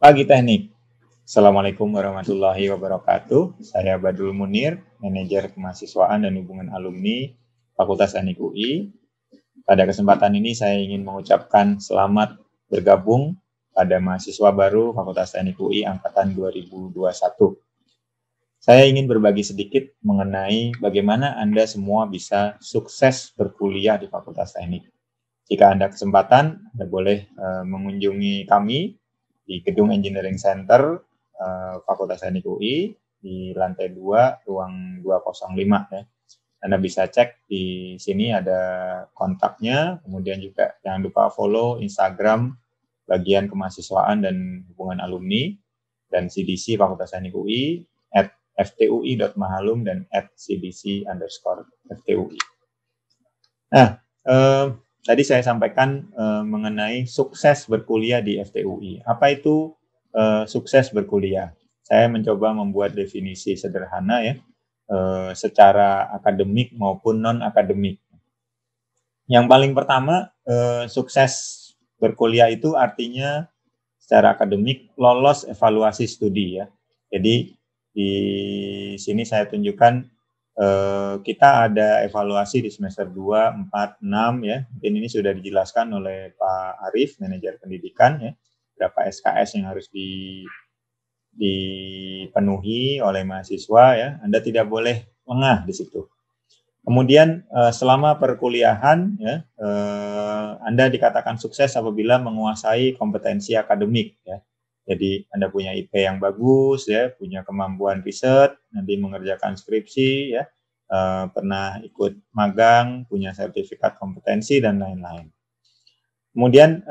Pagi Teknik. Assalamualaikum warahmatullahi wabarakatuh. Saya Badrul Munir, Manajer Kemahasiswaan dan Hubungan Alumni Fakultas Teknik UI. Pada kesempatan ini saya ingin mengucapkan selamat bergabung pada mahasiswa baru Fakultas Teknik UI Angkatan 2021. Saya ingin berbagi sedikit mengenai bagaimana Anda semua bisa sukses berkuliah di Fakultas Teknik. Jika Anda kesempatan, Anda boleh mengunjungi kami di Gedung Engineering Center Fakultas Teknik UI di lantai 2, ruang 205 ya. Anda bisa cek di sini ada kontaknya, kemudian juga jangan lupa follow Instagram bagian kemahasiswaan dan hubungan alumni dan CDC Fakultas Teknik UI @ftui.mahalum dan @cdc_ftui. Nah, tadi saya sampaikan mengenai sukses berkuliah di FTUI. Apa itu sukses berkuliah? Saya mencoba membuat definisi sederhana ya, secara akademik maupun non-akademik. Yang paling pertama, sukses berkuliah itu artinya secara akademik lolos evaluasi studi ya. Jadi di sini saya tunjukkan kita ada evaluasi di semester 2, 4, 6 ya. Mungkin ini sudah dijelaskan oleh Pak Arif, manajer pendidikan ya. Berapa SKS yang harus dipenuhi oleh mahasiswa ya. Anda tidak boleh lengah di situ. Kemudian selama perkuliahan ya, Anda dikatakan sukses apabila menguasai kompetensi akademik ya. Jadi Anda punya IP yang bagus ya, punya kemampuan riset, nanti mengerjakan skripsi ya, pernah ikut magang, punya sertifikat kompetensi dan lain-lain. Kemudian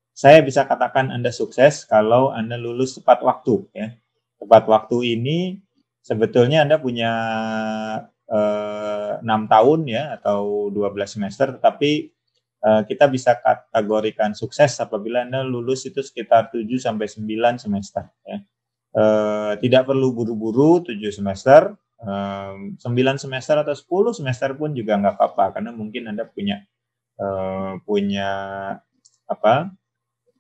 saya bisa katakan Anda sukses kalau Anda lulus tepat waktu ya. Tepat waktu ini sebetulnya Anda punya 6 tahun ya atau 12 semester, tetapi kita bisa kategorikan sukses apabila Anda lulus itu sekitar 7 sampai 9 semester ya. Tidak perlu buru-buru 7 semester, 9 semester atau 10 semester pun juga nggak apa-apa karena mungkin Anda punya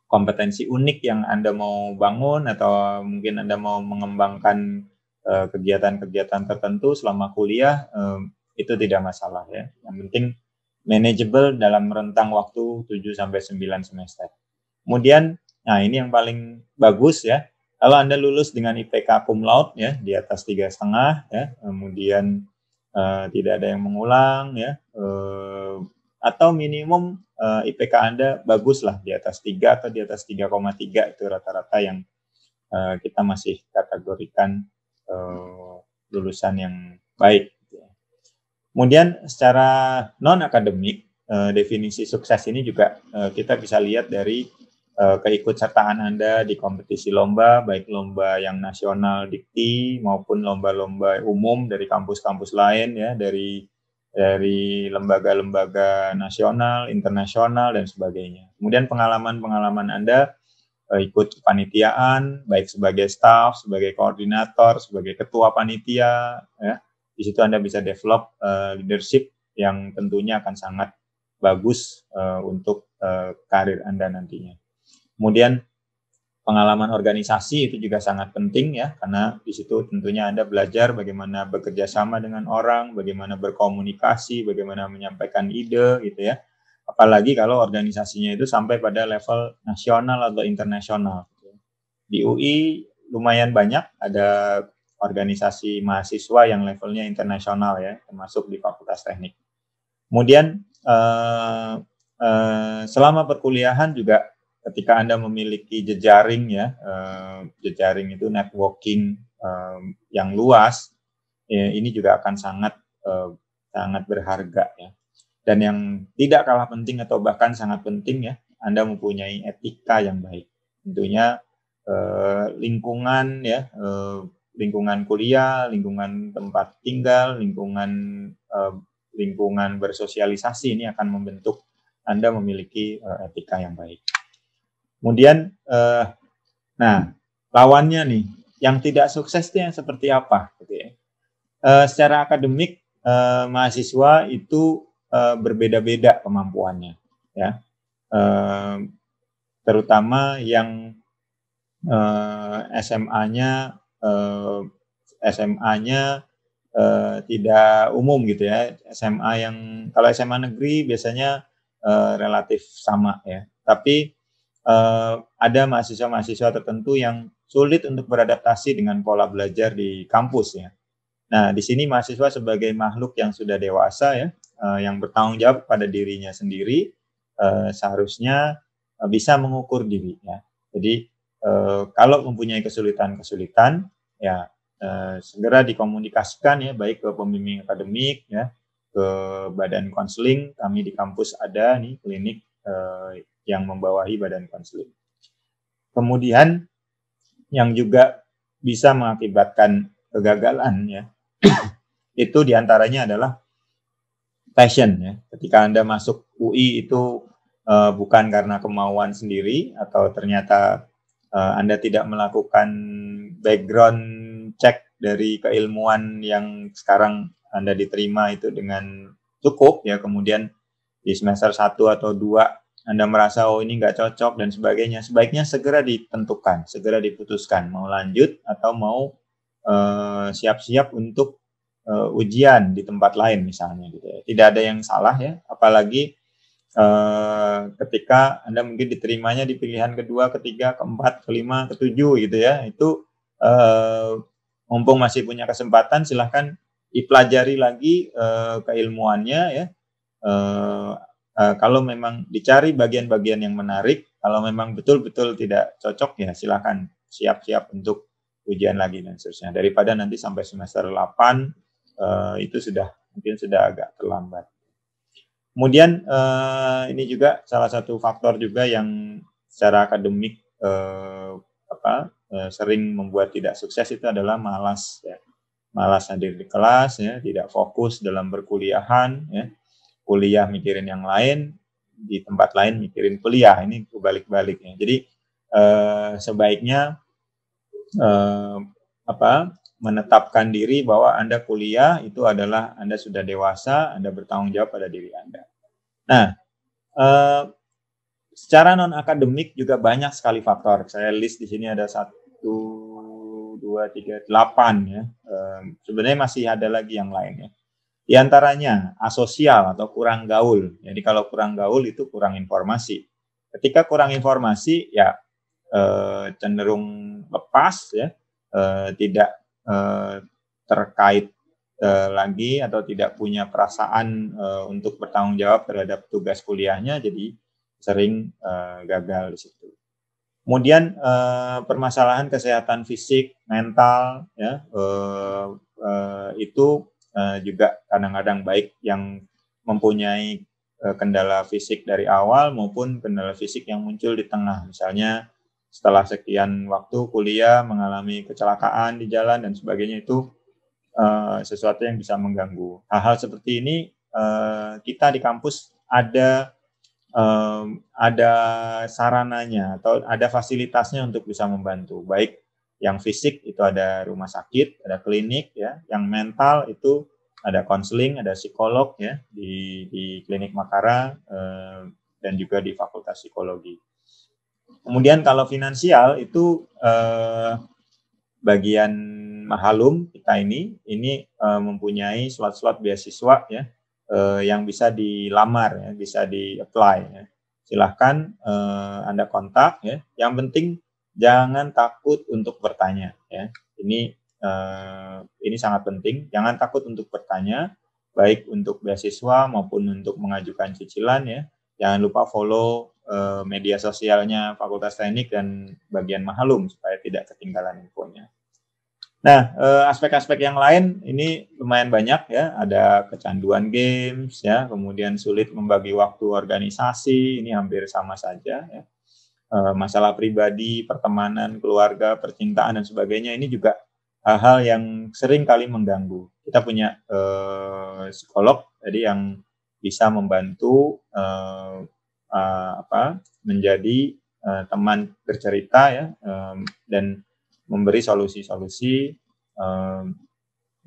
kompetensi unik yang Anda mau bangun atau mungkin Anda mau mengembangkan kegiatan-kegiatan tertentu selama kuliah, itu tidak masalah ya. Yang penting manageable dalam rentang waktu 7 sampai 9 semester. Kemudian, nah ini yang paling bagus ya. Kalau Anda lulus dengan IPK cum laude ya, di atas 3,5 ya, kemudian tidak ada yang mengulang ya, atau minimum IPK Anda bagus lah di atas 3 atau di atas 3,3 itu rata-rata yang kita masih kategorikan lulusan yang baik. Kemudian secara non-akademik, definisi sukses ini juga kita bisa lihat dari keikutsertaan Anda di kompetisi lomba, baik lomba yang nasional dikti maupun lomba-lomba umum dari kampus-kampus lain ya, dari lembaga-lembaga nasional, internasional dan sebagainya. Kemudian pengalaman-pengalaman Anda ikut kepanitiaan, baik sebagai staff, sebagai koordinator, sebagai ketua panitia ya. Di situ Anda bisa develop leadership yang tentunya akan sangat bagus untuk karir Anda nantinya. Kemudian pengalaman organisasi itu juga sangat penting ya, karena di situ tentunya Anda belajar bagaimana bekerja sama dengan orang, bagaimana berkomunikasi, bagaimana menyampaikan ide gitu ya. Apalagi kalau organisasinya itu sampai pada level nasional atau internasional. Di UI lumayan banyak ada organisasi mahasiswa yang levelnya internasional ya, termasuk di Fakultas Teknik. Kemudian selama perkuliahan juga ketika Anda memiliki jejaring ya, jejaring itu networking yang luas, ya, ini juga akan sangat berharga ya. Dan yang tidak kalah penting atau bahkan sangat penting ya, Anda mempunyai etika yang baik. Tentunya lingkungan ya, lingkungan kuliah, lingkungan tempat tinggal, lingkungan bersosialisasi ini akan membentuk Anda memiliki etika yang baik. Kemudian, nah lawannya nih, yang tidak sukses itu yang seperti apa? Gitu ya. Secara akademik, mahasiswa itu berbeda-beda kemampuannya, ya. Terutama yang SMA-nya tidak umum gitu ya. SMA yang kalau SMA negeri biasanya relatif sama ya. Tapi ada mahasiswa-mahasiswa tertentu yang sulit untuk beradaptasi dengan pola belajar di kampus ya. Nah, di sini mahasiswa sebagai makhluk yang sudah dewasa ya, yang bertanggung jawab pada dirinya sendiri, seharusnya bisa mengukur diri ya. Jadi kalau mempunyai kesulitan-kesulitan ya segera dikomunikasikan ya, baik ke pembimbing akademik ya, ke badan konseling. Kami di kampus ada nih klinik yang membawahi badan konseling. Kemudian yang juga bisa mengakibatkan kegagalan ya, itu diantaranya adalah passion ya. Ketika Anda masuk UI itu bukan karena kemauan sendiri atau ternyata Anda tidak melakukan background check dari keilmuan yang sekarang Anda diterima itu dengan cukup ya, kemudian di semester 1 atau 2 Anda merasa oh ini nggak cocok dan sebagainya, sebaiknya segera ditentukan, segera diputuskan mau lanjut atau mau siap-siap untuk ujian di tempat lain misalnya gitu ya. Tidak ada yang salah ya, apalagi ketika Anda mungkin diterimanya di pilihan kedua, ketiga, keempat, kelima, ketujuh gitu ya. Itu mumpung masih punya kesempatan, silahkan dipelajari lagi keilmuannya ya. Kalau memang dicari bagian-bagian yang menarik, kalau memang betul-betul tidak cocok ya silahkan siap-siap untuk ujian lagi dan seterusnya. Daripada nanti sampai semester 8 itu mungkin sudah agak terlambat. Kemudian ini juga salah satu faktor juga yang secara akademik sering membuat tidak sukses itu adalah malas ya. Malas hadir di kelas ya, tidak fokus dalam perkuliahan ya. Kuliah mikirin yang lain, di tempat lain mikirin kuliah. Ini kebalik-balik ya. Jadi sebaiknya menetapkan diri bahwa Anda kuliah itu adalah Anda sudah dewasa, Anda bertanggung jawab pada diri Anda. Nah, secara non akademik juga banyak sekali faktor. Saya list di sini ada 1, 2, 3, 8 ya. Sebenarnya masih ada lagi yang lain ya. Di antaranya asosial atau kurang gaul. Jadi kalau kurang gaul itu kurang informasi. Ketika kurang informasi ya cenderung lepas ya, tidak terkait lagi atau tidak punya perasaan untuk bertanggung jawab terhadap tugas kuliahnya, jadi sering gagal di situ. Kemudian permasalahan kesehatan fisik, mental ya itu juga kadang-kadang baik yang mempunyai kendala fisik dari awal maupun kendala fisik yang muncul di tengah. Misalnya setelah sekian waktu kuliah mengalami kecelakaan di jalan dan sebagainya, itu sesuatu yang bisa mengganggu. Hal-hal seperti ini kita di kampus ada sarananya atau ada fasilitasnya untuk bisa membantu. Baik yang fisik itu ada rumah sakit, ada klinik ya. Yang mental itu ada konseling, ada psikolog ya di klinik Makara dan juga di Fakultas Psikologi. Kemudian kalau finansial itu bagian Mahalum kita ini mempunyai slot-slot beasiswa ya yang bisa dilamar ya, bisa di-apply ya. Silahkan Anda kontak ya. Yang penting jangan takut untuk bertanya ya. Ini sangat penting. Jangan takut untuk bertanya, baik untuk beasiswa maupun untuk mengajukan cicilan ya. Jangan lupa follow media sosialnya Fakultas Teknik dan bagian Mahalum supaya tidak ketinggalan infonya. Nah, aspek-aspek yang lain ini lumayan banyak ya. Ada kecanduan games ya, kemudian sulit membagi waktu organisasi, ini hampir sama saja ya. Masalah pribadi, pertemanan, keluarga, percintaan dan sebagainya, ini juga hal-hal yang sering kali mengganggu. Kita punya psikolog jadi yang bisa membantu menjadi teman bercerita ya, dan memberi solusi-solusi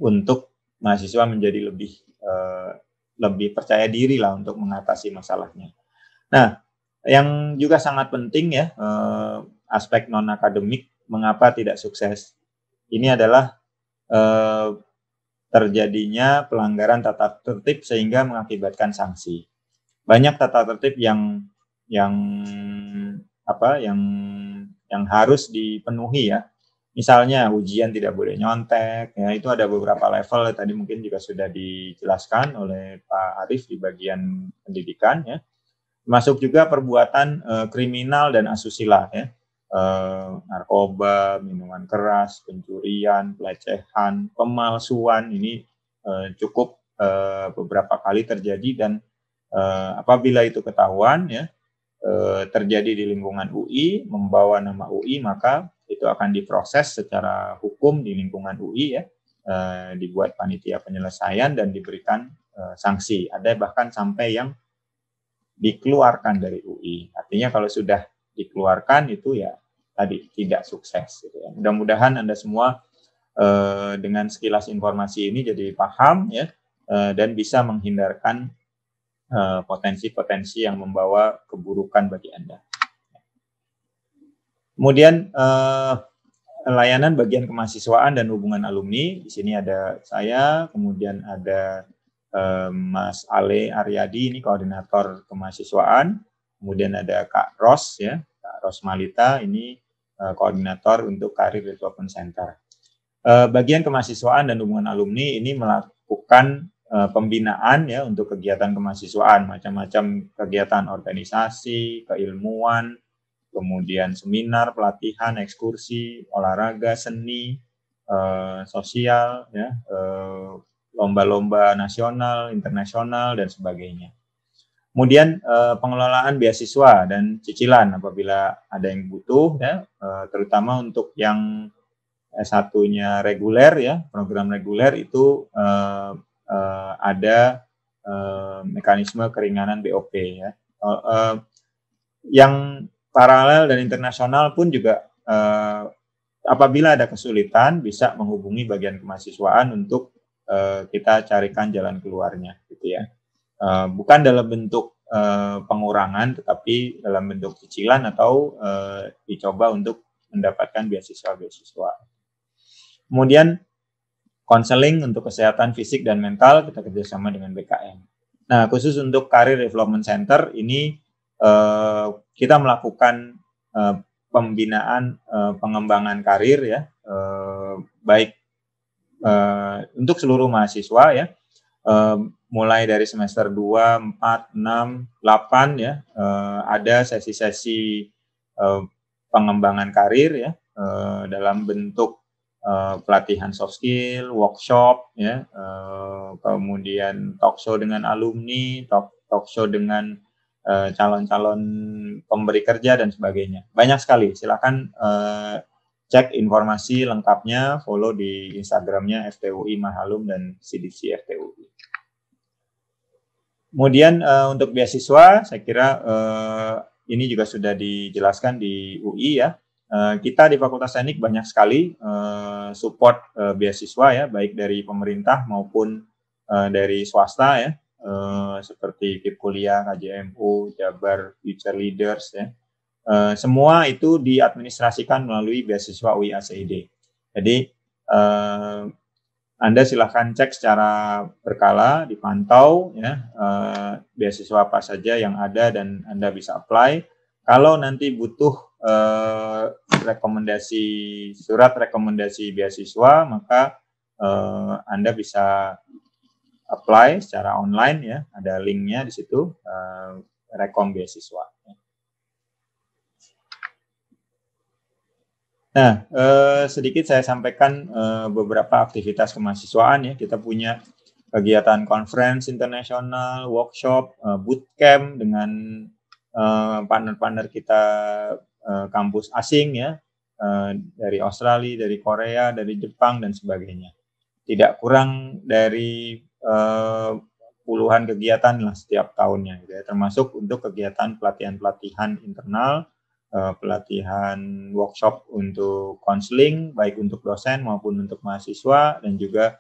untuk mahasiswa menjadi lebih percaya diri lah untuk mengatasi masalahnya. Nah, yang juga sangat penting ya, aspek non-akademik mengapa tidak sukses. Ini adalah terjadinya pelanggaran tata tertib sehingga mengakibatkan sanksi. Banyak tata tertib yang harus dipenuhi ya. Misalnya ujian tidak boleh nyontek, ya itu ada beberapa level tadi mungkin juga sudah dijelaskan oleh Pak Arief di bagian pendidikan ya. Masuk juga perbuatan kriminal dan asusila ya. Narkoba, minuman keras, pencurian, pelecehan, pemalsuan ini cukup beberapa kali terjadi dan apabila itu ketahuan ya terjadi di lingkungan UI, membawa nama UI, maka itu akan diproses secara hukum di lingkungan UI ya, dibuat panitia penyelesaian dan diberikan sanksi. Ada bahkan sampai yang dikeluarkan dari UI. Artinya kalau sudah dikeluarkan itu ya tadi tidak sukses. Gitu ya. Mudah-mudahan Anda semua dengan sekilas informasi ini jadi paham ya dan bisa menghindarkan potensi-potensi yang membawa keburukan bagi Anda. Kemudian layanan bagian kemahasiswaan dan hubungan alumni. Di sini ada saya, kemudian ada Mas Ale Aryadi, ini koordinator kemahasiswaan. Kemudian ada Kak Ros, ya, Kak Ros Malita, ini koordinator untuk Career Development Center. Bagian kemahasiswaan dan hubungan alumni ini melakukan pembinaan ya untuk kegiatan kemahasiswaan, macam-macam kegiatan organisasi, keilmuan, kemudian seminar, pelatihan, ekskursi, olahraga, seni, sosial, ya, lomba-lomba nasional, internasional, dan sebagainya. Kemudian pengelolaan beasiswa dan cicilan apabila ada yang butuh, ya, terutama untuk yang S1-nya reguler, ya, program reguler itu ada mekanisme keringanan BOP, ya. Yang paralel dan internasional pun juga apabila ada kesulitan bisa menghubungi bagian kemahasiswaan untuk kita carikan jalan keluarnya, gitu ya. Bukan dalam bentuk pengurangan, tetapi dalam bentuk cicilan atau dicoba untuk mendapatkan beasiswa-beasiswa. Kemudian konseling untuk kesehatan fisik dan mental kita kerjasama dengan BKM. Nah, khusus untuk Career Development Center ini kita melakukan pembinaan pengembangan karir ya, baik untuk seluruh mahasiswa ya, mulai dari semester 2, 4, 6, 8 ya, ada sesi-sesi pengembangan karir ya, dalam bentuk pelatihan soft skill, workshop ya, kemudian talk show dengan alumni, talk show dengan calon-calon pemberi kerja dan sebagainya. Banyak sekali. Silakan cek informasi lengkapnya, follow di Instagramnya FTUI Mahalum dan CDC FTUI. Kemudian untuk beasiswa, saya kira ini juga sudah dijelaskan di UI ya. Kita di Fakultas Teknik banyak sekali support beasiswa ya, baik dari pemerintah maupun dari swasta ya, seperti KIP Kuliah, KJMU, Jabar, Future Leaders ya. Semua itu diadministrasikan melalui beasiswa UI ACID. Jadi Anda silahkan cek secara berkala, dipantau ya, beasiswa apa saja yang ada dan Anda bisa apply. Kalau nanti butuh surat rekomendasi beasiswa, maka Anda bisa apply secara online ya, ada linknya di situ, rekom beasiswa. Nah, sedikit saya sampaikan beberapa aktivitas kemahasiswaan ya. Kita punya kegiatan conference internasional, workshop, bootcamp dengan partner-partner kita kampus asing ya, dari Australia, dari Korea, dari Jepang dan sebagainya. Tidak kurang dari puluhan kegiatan lah setiap tahunnya, gitu ya. Termasuk untuk kegiatan pelatihan-pelatihan internal, pelatihan workshop untuk konseling, baik untuk dosen maupun untuk mahasiswa, dan juga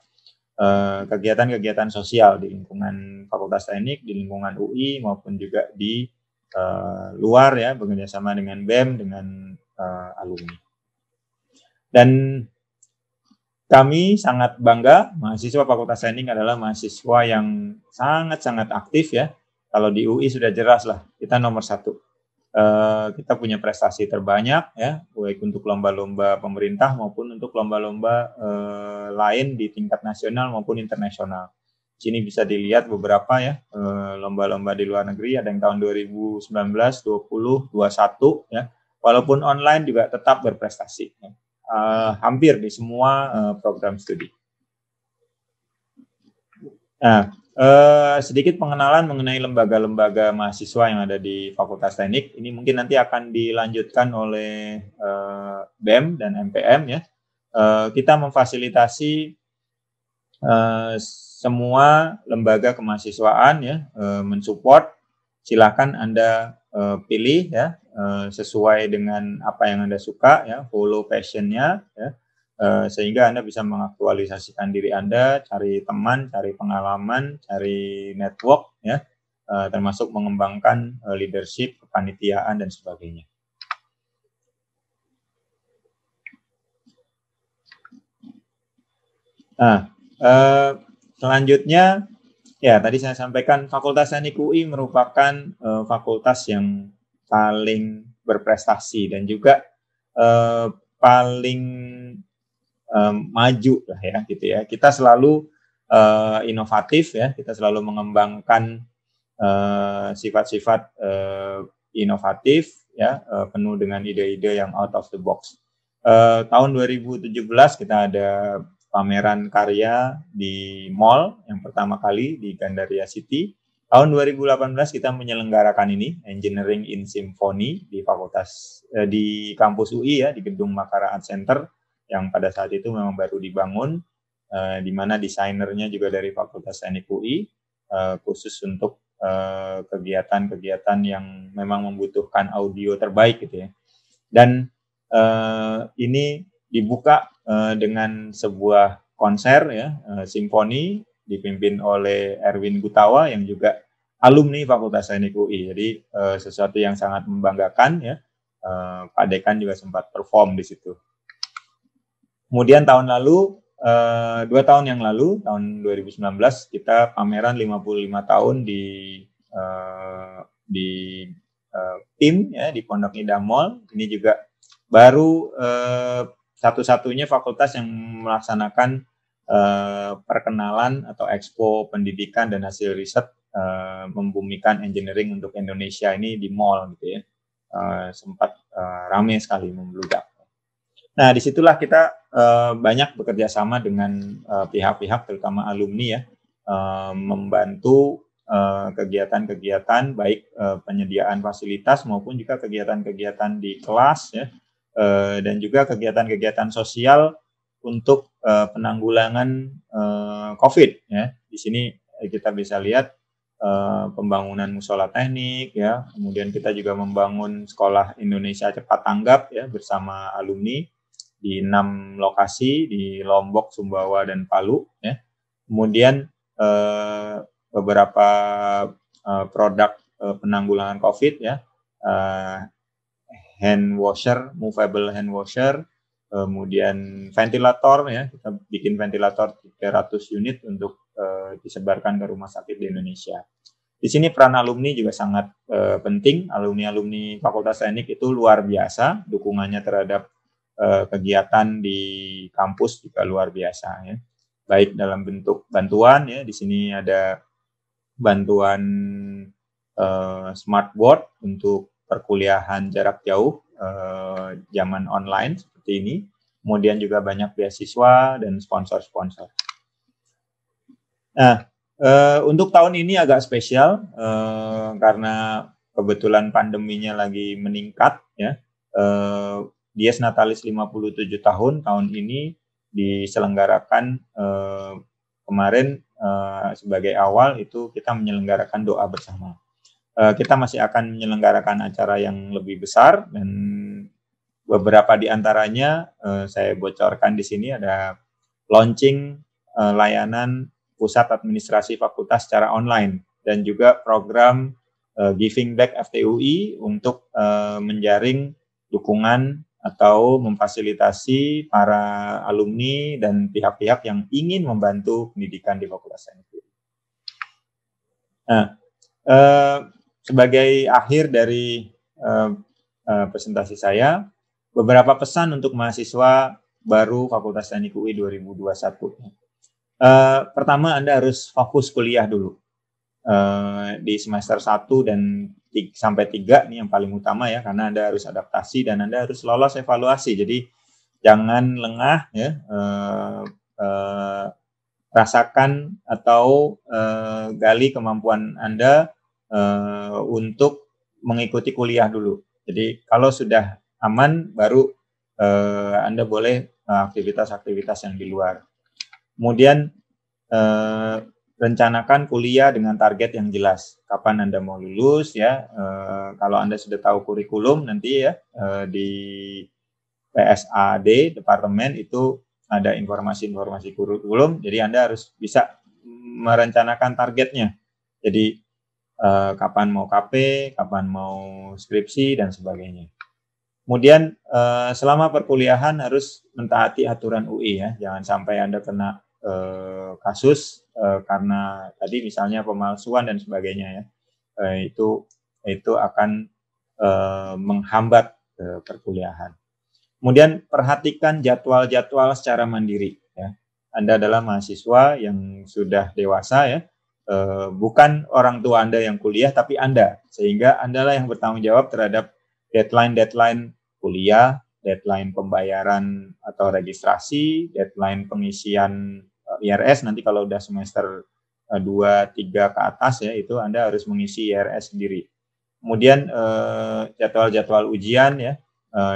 kegiatan-kegiatan sosial di lingkungan Fakultas Teknik, di lingkungan UI maupun juga di luar ya, bekerjasama dengan BEM, dengan alumni. Dan kami sangat bangga, mahasiswa Fakultas Teknik adalah mahasiswa yang sangat-sangat aktif ya. Kalau di UI sudah jelas lah, kita nomor 1. Kita punya prestasi terbanyak ya, baik untuk lomba-lomba pemerintah maupun untuk lomba-lomba lain di tingkat nasional maupun internasional. Sini bisa dilihat beberapa ya, lomba-lomba di luar negeri, ada yang tahun 2019, 20, 21 ya. Walaupun online juga tetap berprestasi ya. Hampir di semua program studi. Nah, sedikit pengenalan mengenai lembaga-lembaga mahasiswa yang ada di Fakultas Teknik. Ini mungkin nanti akan dilanjutkan oleh BEM dan MPM ya. Kita memfasilitasi semua lembaga kemahasiswaan ya, mensupport. Silakan Anda pilih ya, sesuai dengan apa yang Anda suka ya, follow passion-nya ya, sehingga Anda bisa mengaktualisasikan diri Anda, cari teman, cari pengalaman, cari network ya, termasuk mengembangkan leadership, kepanitiaan dan sebagainya. Nah, selanjutnya ya, tadi saya sampaikan Fakultas Teknik UI merupakan fakultas yang paling berprestasi dan juga paling maju lah ya gitu ya. Kita selalu inovatif ya, kita selalu mengembangkan sifat-sifat inovatif ya, penuh dengan ide-ide yang out of the box. Tahun 2017 kita ada pameran karya di mall yang pertama kali di Gandaria City. Tahun 2018 kita menyelenggarakan ini, Engineering in Symphony di fakultas di kampus UI ya, di gedung Makara Art Center yang pada saat itu memang baru dibangun, di mana desainernya juga dari Fakultas Teknik UI, khusus untuk kegiatan-kegiatan yang memang membutuhkan audio terbaik gitu ya. Dan ini dibuka dengan sebuah konser ya, simfoni dipimpin oleh Erwin Gutawa yang juga alumni Fakultas Teknik UI. Jadi sesuatu yang sangat membanggakan ya. Pak Dekan juga sempat perform di situ. Kemudian tahun lalu, 2 tahun yang lalu, tahun 2019 kita pameran 55 tahun di PIM ya, di Pondok Indah Mall. Ini juga baru satu-satunya fakultas yang melaksanakan perkenalan atau expo pendidikan dan hasil riset membumikan engineering untuk Indonesia ini di mall gitu ya. Sempat ramai sekali, membludak. Nah, disitulah kita banyak bekerja sama dengan pihak-pihak terutama alumni ya, membantu kegiatan-kegiatan baik penyediaan fasilitas maupun juga kegiatan-kegiatan di kelas ya, dan juga kegiatan-kegiatan sosial untuk penanggulangan COVID ya. Di sini kita bisa lihat pembangunan musola teknik ya, kemudian kita juga membangun sekolah Indonesia Cepat Tanggap ya bersama alumni di 6 lokasi di Lombok, Sumbawa dan Palu ya. Kemudian beberapa produk penanggulangan COVID ya, hand washer, movable hand washer, kemudian ventilator ya, kita bikin ventilator 300 unit untuk disebarkan ke rumah sakit di Indonesia. Di sini peran alumni juga sangat penting. Alumni-alumni Fakultas Teknik itu luar biasa, dukungannya terhadap kegiatan di kampus juga luar biasa ya. Baik dalam bentuk bantuan ya, di sini ada bantuan smartboard untuk perkuliahan jarak jauh zaman online seperti ini. Kemudian juga banyak beasiswa dan sponsor-sponsor. Nah, untuk tahun ini agak spesial karena kebetulan pandeminya lagi meningkat ya. Dies Natalis 57 tahun ini diselenggarakan kemarin sebagai awal itu kita menyelenggarakan doa bersama. Kita masih akan menyelenggarakan acara yang lebih besar dan beberapa di antaranya saya bocorkan di sini ada launching layanan pusat administrasi fakultas secara online dan juga program Giving Back FTUI untuk menjaring dukungan atau memfasilitasi para alumni dan pihak-pihak yang ingin membantu pendidikan di Fakultas Teknik UI. Nah, sebagai akhir dari presentasi saya, beberapa pesan untuk mahasiswa baru Fakultas Teknik UI 2021. Pertama, Anda harus fokus kuliah dulu. Di semester 1 dan sampai 3 ini yang paling utama ya, karena Anda harus adaptasi dan Anda harus lolos evaluasi. Jadi jangan lengah ya, rasakan atau gali kemampuan Anda untuk mengikuti kuliah dulu. Jadi kalau sudah aman, baru Anda boleh aktivitas-aktivitas yang di luar. Kemudian rencanakan kuliah dengan target yang jelas. Kapan Anda mau lulus ya? Kalau Anda sudah tahu kurikulum nanti ya di PSAD departemen itu ada informasi-informasi kurikulum. Jadi Anda harus bisa merencanakan targetnya. Jadi kapan mau KP, kapan mau skripsi dan sebagainya. Kemudian selama perkuliahan harus mentaati aturan UI ya. Jangan sampai Anda kena kasus karena tadi misalnya pemalsuan dan sebagainya ya. Itu akan menghambat perkuliahan. Kemudian perhatikan jadwal-jadwal secara mandiri ya. Anda adalah mahasiswa yang sudah dewasa ya. Bukan orang tua Anda yang kuliah tapi Anda, sehingga Anda yang bertanggung jawab terhadap deadline kuliah, deadline pembayaran atau registrasi, deadline pengisian IRS nanti kalau udah semester 2, 3 ke atas ya, itu Anda harus mengisi IRS sendiri. Kemudian jadwal-jadwal ujian ya,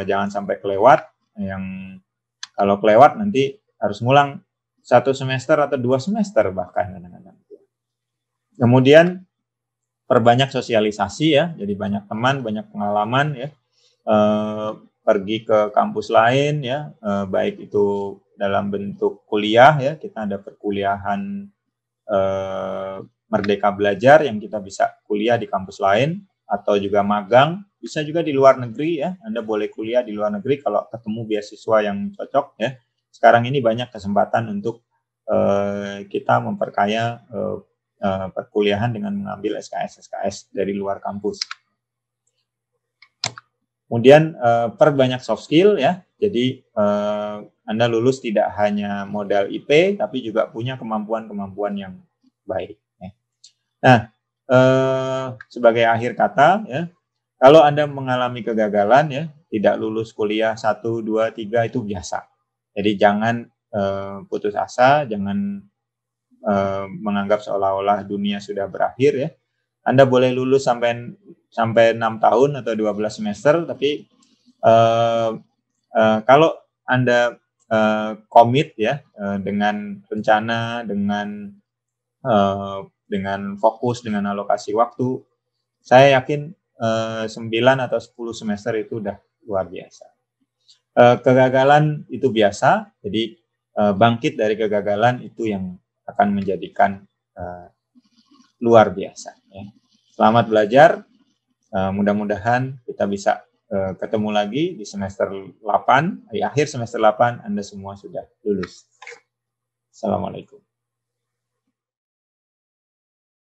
jangan sampai kelewat. Yang kalau kelewat nanti harus ngulang 1 semester atau 2 semester bahkan kadang-kadang. Kemudian perbanyak sosialisasi ya, jadi banyak teman, banyak pengalaman ya, pergi ke kampus lain ya, baik itu dalam bentuk kuliah ya, kita ada perkuliahan Merdeka Belajar yang kita bisa kuliah di kampus lain, atau juga magang, bisa juga di luar negeri ya, Anda boleh kuliah di luar negeri kalau ketemu beasiswa yang cocok ya. Sekarang ini banyak kesempatan untuk kita memperkaya perkuliahan dengan mengambil SKS dari luar kampus. Kemudian perbanyak soft skill ya. Jadi Anda lulus tidak hanya modal IP tapi juga punya kemampuan-kemampuan yang baik ya. Nah, sebagai akhir kata ya, kalau Anda mengalami kegagalan ya, tidak lulus kuliah 1, 2, 3 itu biasa. Jadi jangan putus asa, jangan menganggap seolah-olah dunia sudah berakhir ya. Anda boleh lulus sampai 6 tahun atau 12 semester, tapi kalau Anda komit ya dengan rencana, dengan fokus, dengan alokasi waktu, saya yakin 9 atau 10 semester itu udah luar biasa. Kegagalan itu biasa, jadi bangkit dari kegagalan itu yang akan menjadikan luar biasa ya. Selamat belajar, mudah-mudahan kita bisa ketemu lagi di semester 8, di akhir semester 8 Anda semua sudah lulus. Assalamualaikum.